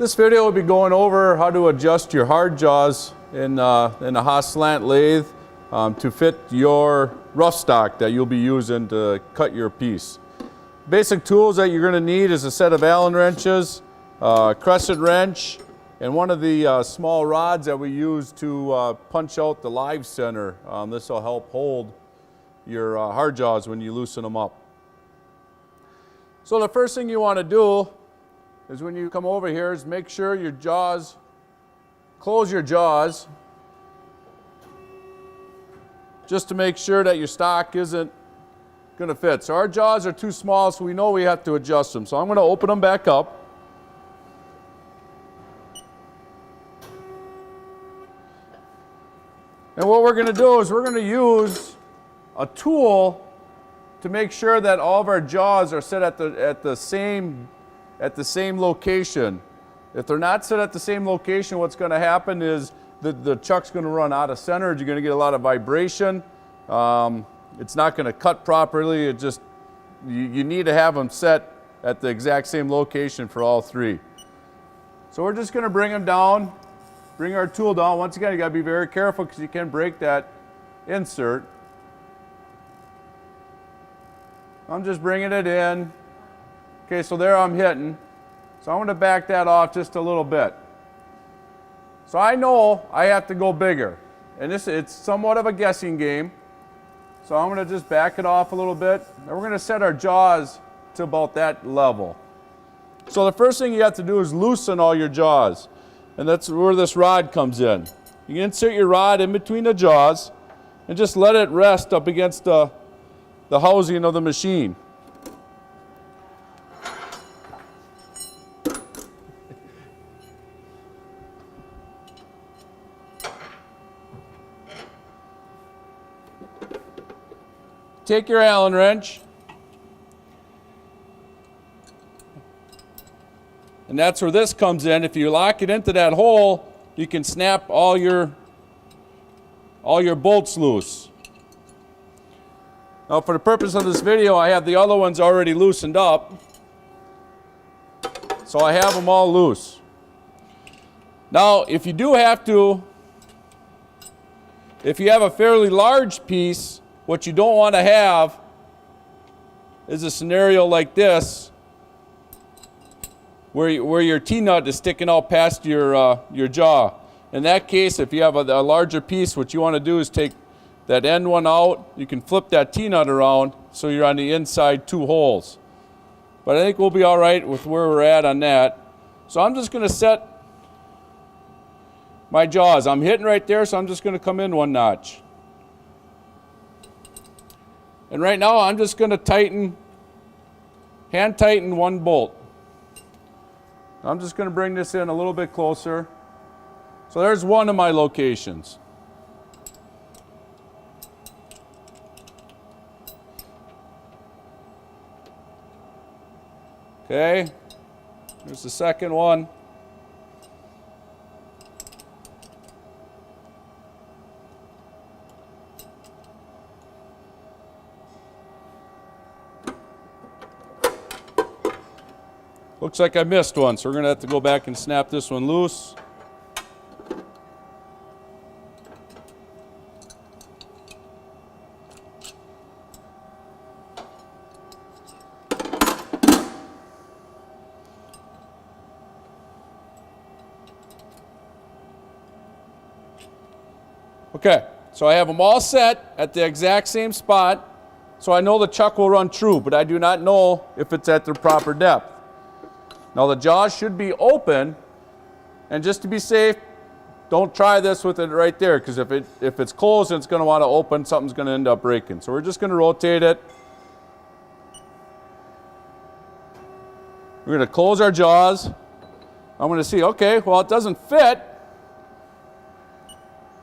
this video we'll be going over how to adjust your hard jaws in a Haas slant lathe to fit your rough stock that you'll be using to cut your piece. Basic tools that you're going to need is a set of Allen wrenches, crescent wrench, and one of the small rods that we use to punch out the live center. This will help hold your hard jaws when you loosen them up. So the first thing you want to do is when you come over here is make sure your jaws, close your jaws, just to make sure that your stock isn't going to fit. So our jaws are too small, so we know we have to adjust them. So I'm going to open them back up. And what we're going to do is we're going to use a tool to make sure that all of our jaws are set at the same location. If they're not set at the same location, what's going to happen is the chuck's going to run out of center. You're going to get a lot of vibration. It's not going to cut properly. You need to have them set at the exact same location for all three. So we're just going to bring them down, bring our tool down. Once again, you got to be very careful because you can break that insert. I'm just bringing it in. Okay, so there I'm hitting. So I'm going to back that off just a little bit. So I know I have to go bigger. And it's somewhat of a guessing game. So I'm going to just back it off a little bit. And we're going to set our jaws to about that level. So the first thing you have to do is loosen all your jaws. And that's where this rod comes in. You can insert your rod in between the jaws and just let it rest up against the housing of the machine. Take your Allen wrench, and that's where this comes in. If you lock it into that hole, you can snap all your bolts loose. Now, for the purpose of this video, I have the other ones already loosened up, so I have them all loose. Now, if you have a fairly large piece, what you don't want to have is a scenario like this, where your T-nut is sticking out past your jaw. In that case, if you have a larger piece, what you want to do is take that end one out. You can flip that T-nut around so you're on the inside two holes. But I think we'll be all right with where we're at on that. So I'm just going to set my jaws. I'm hitting right there, so I'm just going to come in one notch. And right now, I'm just going to hand tighten one bolt. I'm just going to bring this in a little bit closer. So there's one of my locations. Okay, there's the second one. Looks like I missed one, so we're going to have to go back and snap this one loose. Okay, so I have them all set at the exact same spot, so I know the chuck will run true, but I do not know if it's at the proper depth. Now the jaws should be open, and just to be safe, don't try this with it right there, because if it's closed and it's going to want to open, something's going to end up breaking. So we're just going to rotate it. We're going to close our jaws. I'm going to see, okay, well, it doesn't fit.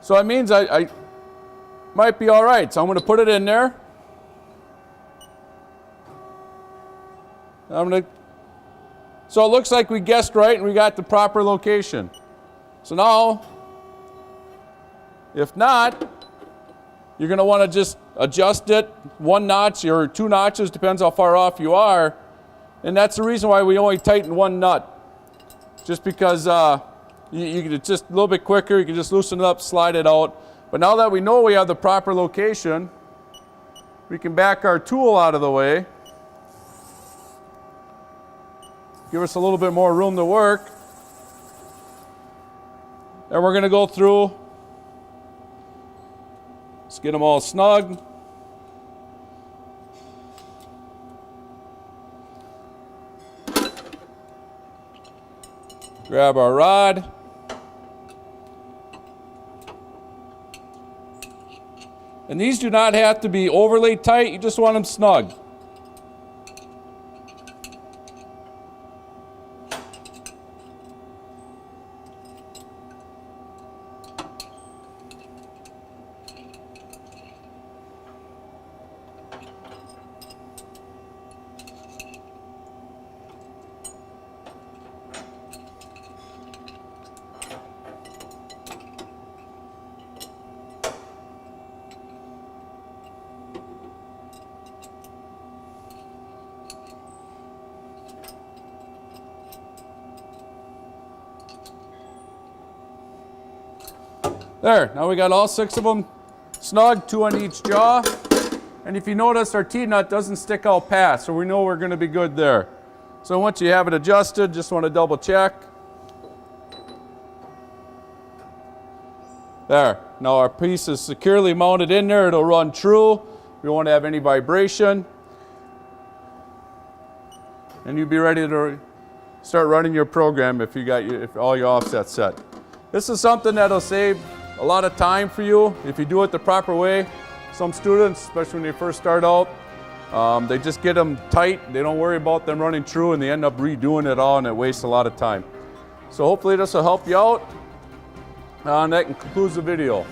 So that means I might be all right. So I'm going to put it in there. So it looks like we guessed right and we got the proper location. So now, if not, you're going to want to just adjust it one notch or two notches, depends how far off you are. And that's the reason why we only tighten one nut. just because you can just a little bit quicker. You can just loosen it up, slide it out. But now that we know we have the proper location, we can back our tool out of the way. Give us a little bit more room to work. And we're going to go through. Let's get them all snug. Grab our rod. And these do not have to be overly tight, you just want them snug. There, now we got all 6 of them snug, 2 on each jaw. And if you notice, our T-nut doesn't stick out past, so we know we're going to be good there. So once you have it adjusted, just want to double check. There, now our piece is securely mounted in there. It'll run true. We won't have any vibration. And you'll be ready to start running your program if all your offsets set. This is something that'll save a lot of time for you if you do it the proper way. Some students, especially when they first start out, they just get them tight. They don't worry about them running true, and they end up redoing it all, and it wastes a lot of time. So hopefully this will help you out. And that concludes the video.